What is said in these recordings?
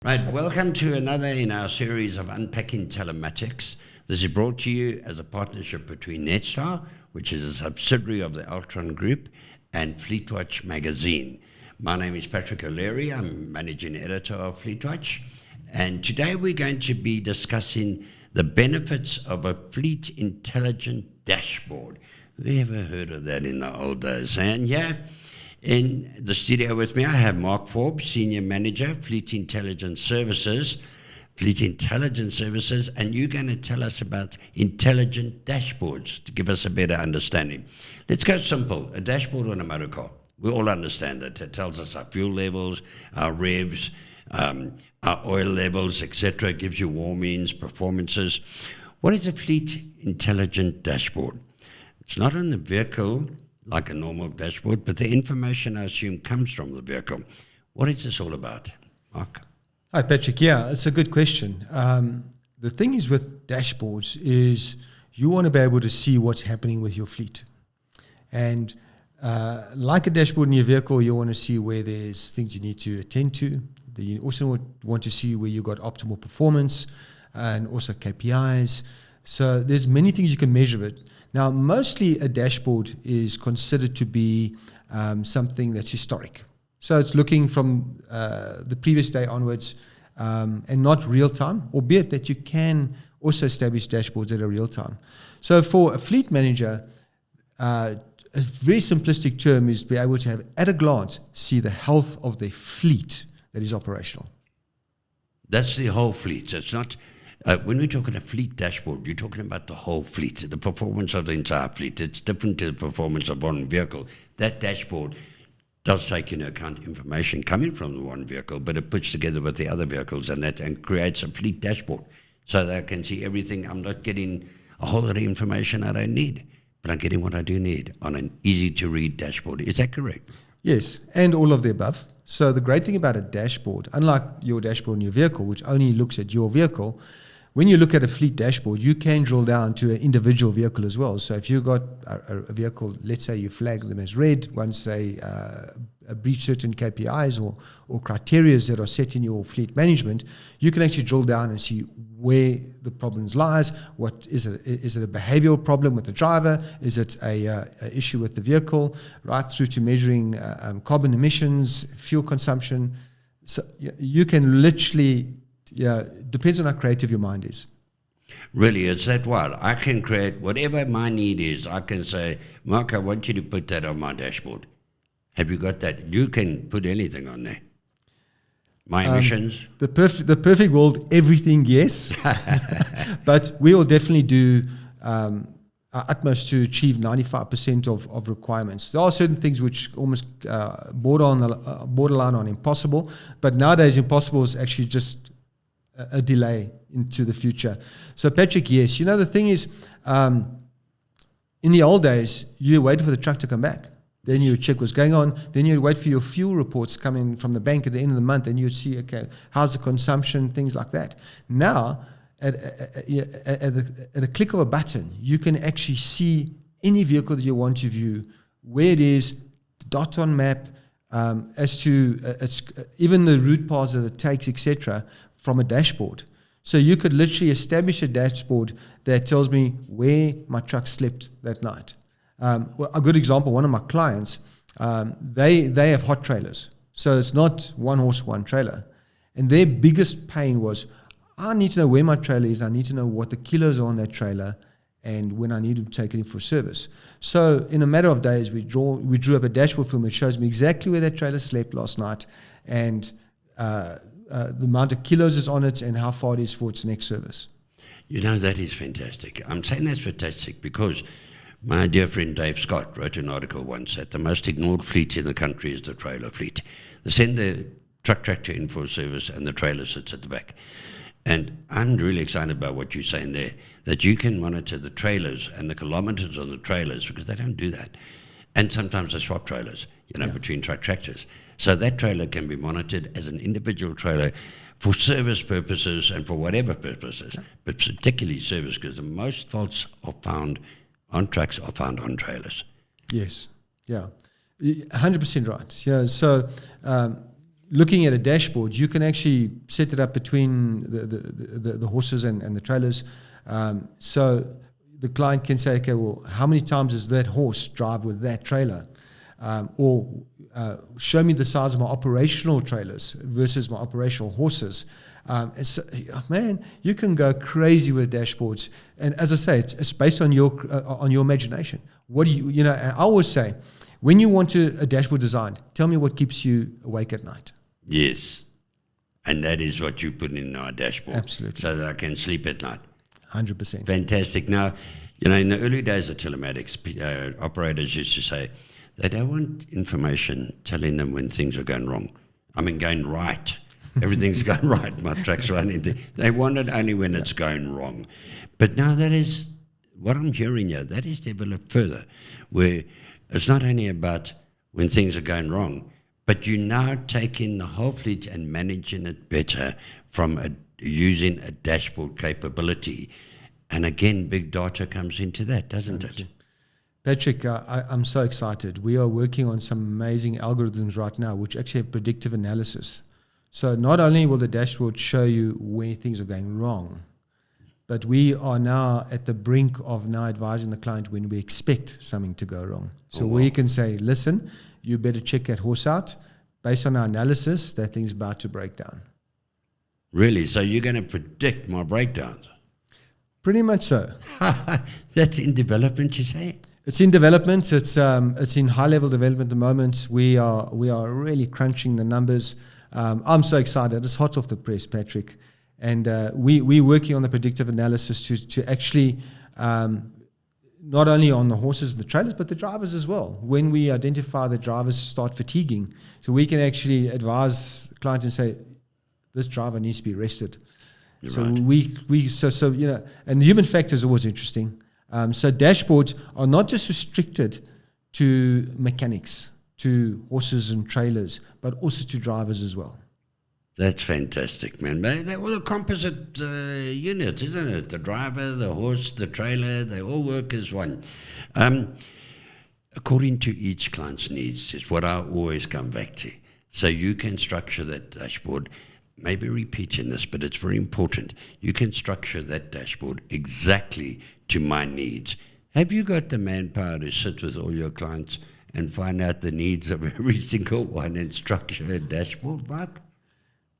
Right, welcome to another in our series of Unpacking Telematics. This is brought to you as a partnership between Netstar, which is a subsidiary of the Altron Group, and FleetWatch magazine. My name is Patrick Leary. I'm managing editor of FleetWatch, and today we're going to be discussing the benefits of a fleet intelligent dashboard. Who ever heard of that in the old days? And yeah, in the studio with me, I have Mark Forbes, Senior Manager, Fleet Intelligence Services, and you're going to tell us about intelligent dashboards to give us a better understanding. Let's go simple. A dashboard on a motor car. We all understand it. It tells us our fuel levels, our revs, our oil levels, etc. It gives you warnings, performances. What is a fleet intelligent dashboard? It's not on the vehicle like a normal dashboard, but the information, I assume, comes from the vehicle. What is this all about, Mark? Hi, Patrick. Yeah, it's a good question. The thing is with dashboards is you want to be able to see what's happening with your fleet. And like a dashboard in your vehicle, you want to see where there's things you need to attend to. You also want to see where you got optimal performance and also KPIs. So there's many things you can measure it. Now, mostly a dashboard is considered to be something that's historic. So it's looking from the previous day onwards and not real time, albeit that you can also establish dashboards that are real time. So for a fleet manager, a very simplistic term is to be able to have, at a glance, see the health of the fleet that is operational. That's the whole fleet. It's not... when we're talking a fleet dashboard, you're talking about the whole fleet, the performance of the entire fleet. It's different to the performance of one vehicle. That dashboard does take into account information coming from the one vehicle, but it puts together with the other vehicles and creates a fleet dashboard so that I can see everything. I'm not getting a whole lot of information I don't need, but I'm getting what I do need on an easy-to-read dashboard. Is that correct? Yes, and all of the above. So the great thing about a dashboard, unlike your dashboard in your vehicle, which only looks at your vehicle, when you look at a fleet dashboard, you can drill down to an individual vehicle as well. So if you've got a vehicle, let's say you flag them as red once they breach certain KPIs or criteria that are set in your fleet management, you can actually drill down and see where the problems lies. What is it? Is it a behavioral problem with the driver? Is it a issue with the vehicle? Right through to measuring carbon emissions, fuel consumption. So you can literally... Yeah, depends on how creative your mind is. Really, it's that wild. I can create whatever my need is. I can say, Mark, I want you to put that on my dashboard. Have you got that? You can put anything on there. My emissions. The perfect world, everything, yes. But we will definitely do our utmost to achieve 95% of requirements. There are certain things which almost borderline on impossible, but nowadays impossible is actually just a delay into the future. So Patrick, yes, the thing is, in the old days, you waited for the truck to come back. Then you would check what's going on. Then you'd wait for your fuel reports coming from the bank at the end of the month, and you'd see, okay, how's the consumption, things like that. Now, at a click of a button, you can actually see any vehicle that you want to view, where it is, dot on map, as to even the route paths that it takes, etc., from a dashboard. So you could literally establish a dashboard that tells me where my truck slept that night. Well, a good example, one of my clients, they have hot trailers. So it's not one horse, one trailer. And their biggest pain was, I need to know where my trailer is. I need to know what the kilos are on that trailer and when I need to take it in for service. So in a matter of days, we drew up a dashboard film that shows me exactly where that trailer slept last night and the amount of kilos is on it and how far it is for its next service. That is fantastic. I'm saying that's fantastic because my dear friend Dave Scott wrote an article once that the most ignored fleet in the country is the trailer fleet. They send the truck tractor in for service and the trailer sits at the back. And I'm really excited about what you're saying there, that you can monitor the trailers and the kilometers on the trailers because they don't do that. And sometimes they swap trailers, between truck tractors. So that trailer can be monitored as an individual trailer for service purposes and for whatever purposes, but particularly service because the most faults are found on trucks are found on trailers. Yes, yeah, 100% right. Yeah, so looking at a dashboard, you can actually set it up between the horses and the trailers. So the client can say, okay, well, how many times does that horse drive with that trailer? Or show me the size of my operational trailers versus my operational horses. So, man, you can go crazy with dashboards. And as I say, it's based on your imagination. What do you know? I always say, when you want a dashboard designed, tell me what keeps you awake at night. Yes. And that is what you put in our dashboard. Absolutely. So that I can sleep at night. 100%. Fantastic. Now, in the early days of telematics, operators used to say they don't want information telling them when things are going wrong. I mean, going right. Everything's going right. My truck's running. They want it only when it's going wrong. But now that is what I'm hearing here. That is developed further, where it's not only about when things are going wrong, but you now taking the whole fleet and managing it better from using a dashboard capability. And again, big data comes into that, doesn't it? Patrick, I'm so excited. We are working on some amazing algorithms right now, which actually have predictive analysis. So not only will the dashboard show you where things are going wrong, but we are now at the brink of now advising the client when we expect something to go wrong. So we can say, listen, you better check that horse out. Based on our analysis, that thing's about to break down. Really? So you're going to predict my breakdowns? Pretty much so. That's in development, you say? It's in development. It's in high-level development at the moment. We are really crunching the numbers. I'm so excited. It's hot off the press, Patrick. And we're working on the predictive analysis to actually not only on the horses and the trailers, but the drivers as well. When we identify the drivers start fatiguing, so we can actually advise clients and say, this driver needs to be rested. You're so right. and the human factor is always interesting. So dashboards are not just restricted to mechanics, to horses and trailers, but also to drivers as well. That's fantastic, man. They're all a composite unit, isn't it? The driver, the horse, the trailer, they all work as one. According to each client's needs is what I always come back to. So you can structure that dashboard, maybe repeating this, but it's very important. You can structure that dashboard exactly to my needs. Have you got the manpower to sit with all your clients and find out the needs of every single one and structure a dashboard, Mark?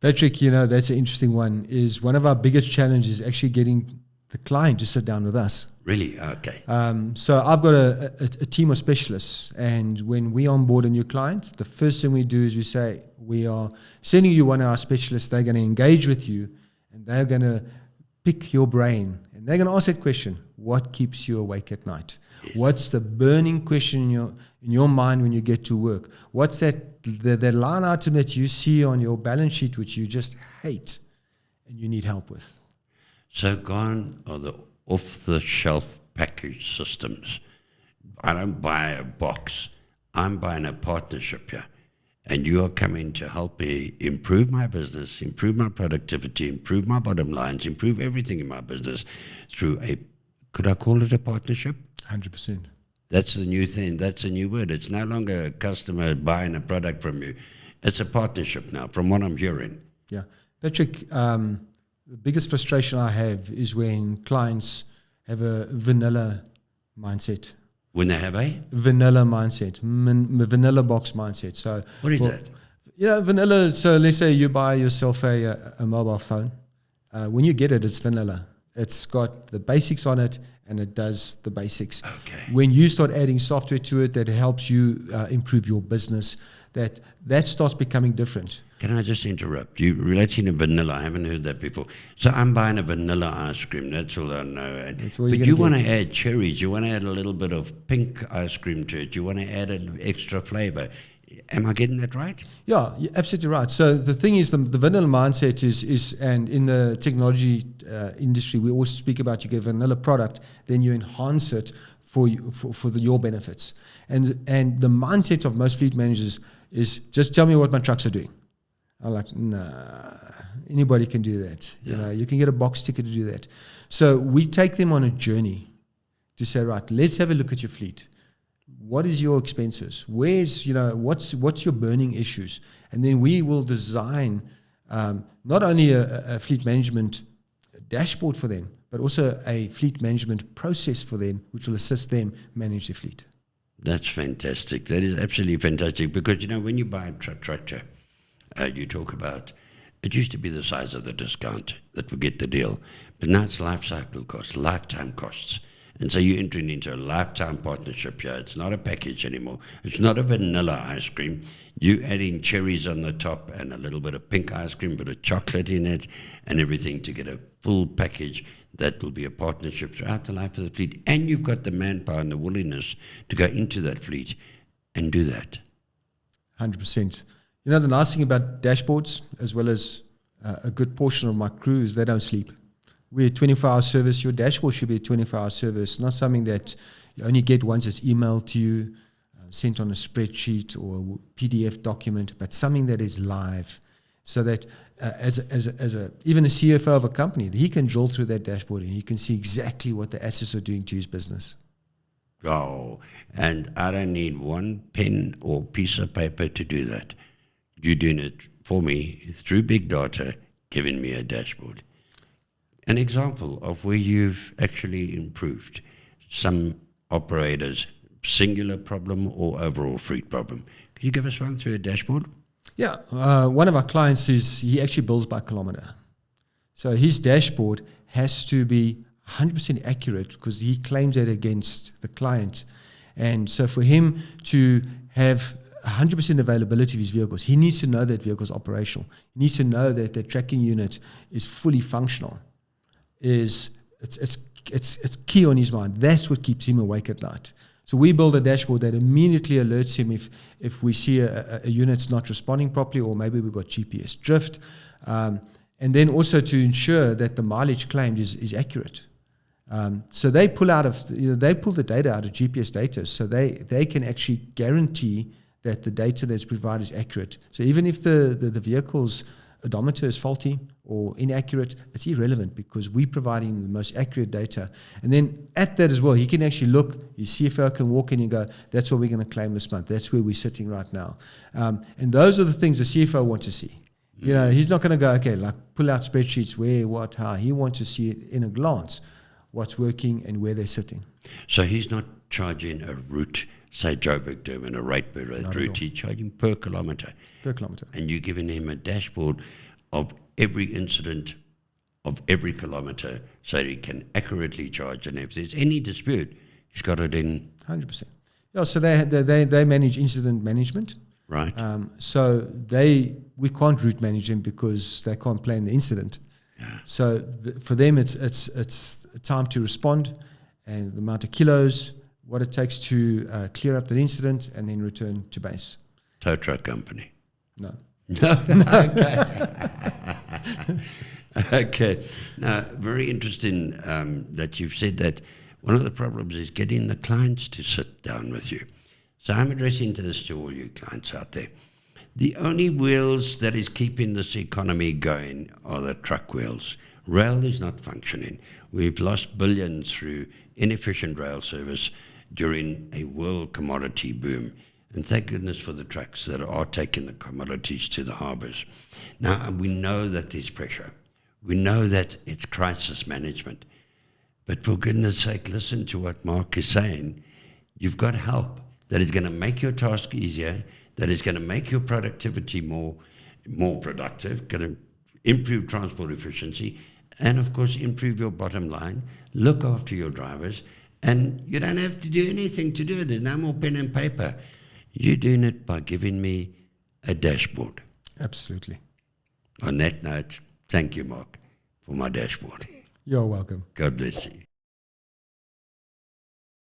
Patrick, that's an interesting one. Is one of our biggest challenges actually getting the client to sit down with us. Really? Okay. So I've got a team of specialists, and when we onboard a new client, the first thing we do is we say, we are sending you one of our specialists. They're going to engage with you, and they're going to pick your brain, and they're going to ask that question: what keeps you awake at night? Yes. What's the burning question in your mind when you get to work? What's that line item that you see on your balance sheet which you just hate and you need help with? So gone are the off-the-shelf package systems. I don't buy a box. I'm buying a partnership here. And you are coming to help me improve my business, improve my productivity, improve my bottom lines, improve everything in my business through could I call it a partnership? 100%. That's the new thing. That's a new word. It's no longer a customer buying a product from you. It's a partnership now, from what I'm hearing. Yeah. Patrick, the biggest frustration I have is when clients have a vanilla mindset. When they have a? Vanilla mindset, vanilla box mindset. So what is that? Vanilla, so let's say you buy yourself a mobile phone. When you get it, it's vanilla. It's got the basics on it, and it does the basics. Okay. When you start adding software to it that helps you improve your business, that starts becoming different. Can I just interrupt? You relating to vanilla, I haven't heard that before. So I'm buying a vanilla ice cream, that's all I know. But you want to add cherries, you want to add a little bit of pink ice cream to it, you want to add an extra flavor. Am I getting that right? Yeah, you're absolutely right. So the thing is, the vanilla mindset is, and in the technology industry, we always speak about you get a vanilla product, then you enhance it for your benefits. And the mindset of most fleet managers is just tell me what my trucks are doing. I'm like, nah, anybody can do that. Yeah. You can get a box ticket to do that. So we take them on a journey to say, right, let's have a look at your fleet. what is your expenses? Where's, what's your burning issues? And then we will design not only a fleet management dashboard for them, but also a fleet management process for them, which will assist them manage their fleet. That's fantastic. That is absolutely fantastic because, when you buy a truck tractor, you talk about, it used to be the size of the discount that would get the deal, but now it's life cycle costs, lifetime costs. And so you're entering into a lifetime partnership here. It's not a package anymore. It's not a vanilla ice cream. You're adding cherries on the top and a little bit of pink ice cream, bit of chocolate in it and everything to get a full package that will be a partnership throughout the life of the fleet. And you've got the manpower and the willingness to go into that fleet and do that. 100%. The nice thing about dashboards, as well as a good portion of my crew, is they don't sleep. We're a 24-hour service. Your dashboard should be a 24-hour service, not something that you only get once it's emailed to you, sent on a spreadsheet or a PDF document, but something that is live, so that even a CFO of a company, he can drill through that dashboard and he can see exactly what the assets are doing to his business. Oh, and I don't need one pen or piece of paper to do that. You're doing it for me through big data, giving me a dashboard. An example of where you've actually improved some operators' singular problem or overall fleet problem. Can you give us one through a dashboard? Yeah, one of our clients he actually bills by kilometer. So his dashboard has to be 100% accurate because he claims that against the client. And so for him to have 100% availability of his vehicles, he needs to know that vehicle is operational. He needs to know that the tracking unit is fully functional. It's key on his mind. That's what keeps him awake at night. So we build a dashboard that immediately alerts him if we see a unit's not responding properly, or maybe we've got GPS drift, and then also to ensure that the mileage claimed is accurate. So they pull the data out of GPS data, so they can actually guarantee that the data that's provided is accurate. So even if the vehicle's odometer is faulty or inaccurate, it's irrelevant because we're providing the most accurate data. And then at that as well, he can actually look, his CFO can walk in and go, that's what we're going to claim this month. That's where we're sitting right now. And those are the things the CFO wants to see. He's not going to go, okay, like pull out spreadsheets, where, what, how. He wants to see it in a glance, what's working and where they're sitting. So he's not charging a route, say Joburg Durban, a rate per route. He's charging per kilometre. Per kilometre. And you're giving him a dashboard of every incident of every kilometre so that he can accurately charge. And if there's any dispute, he's got it in. 100%. Yeah, so they manage incident management. Right. So we can't route manage them because they can't plan the incident. Yeah. So for them, it's time to respond and the amount of kilos, what it takes to clear up the incident and then return to base. Tow truck company. No. No. Okay. Okay. Now, very interesting that you've said that one of the problems is getting the clients to sit down with you. So I'm addressing this to all you clients out there. The only wheels that is keeping this economy going are the truck wheels. Rail is not functioning. We've lost billions through inefficient rail service during a world commodity boom. And thank goodness for the trucks that are taking the commodities to the harbours. Now, we know that there's pressure. We know that it's crisis management. But for goodness sake, listen to what Mark is saying. You've got help that is going to make your task easier, that is going to make your productivity more productive, going to improve transport efficiency, and of course improve your bottom line, look after your drivers, and you don't have to do anything to do it. There's no more pen and paper. You're doing it by giving me a dashboard. Absolutely. On that note, thank you, Mark, for my dashboard. You're welcome. God bless you.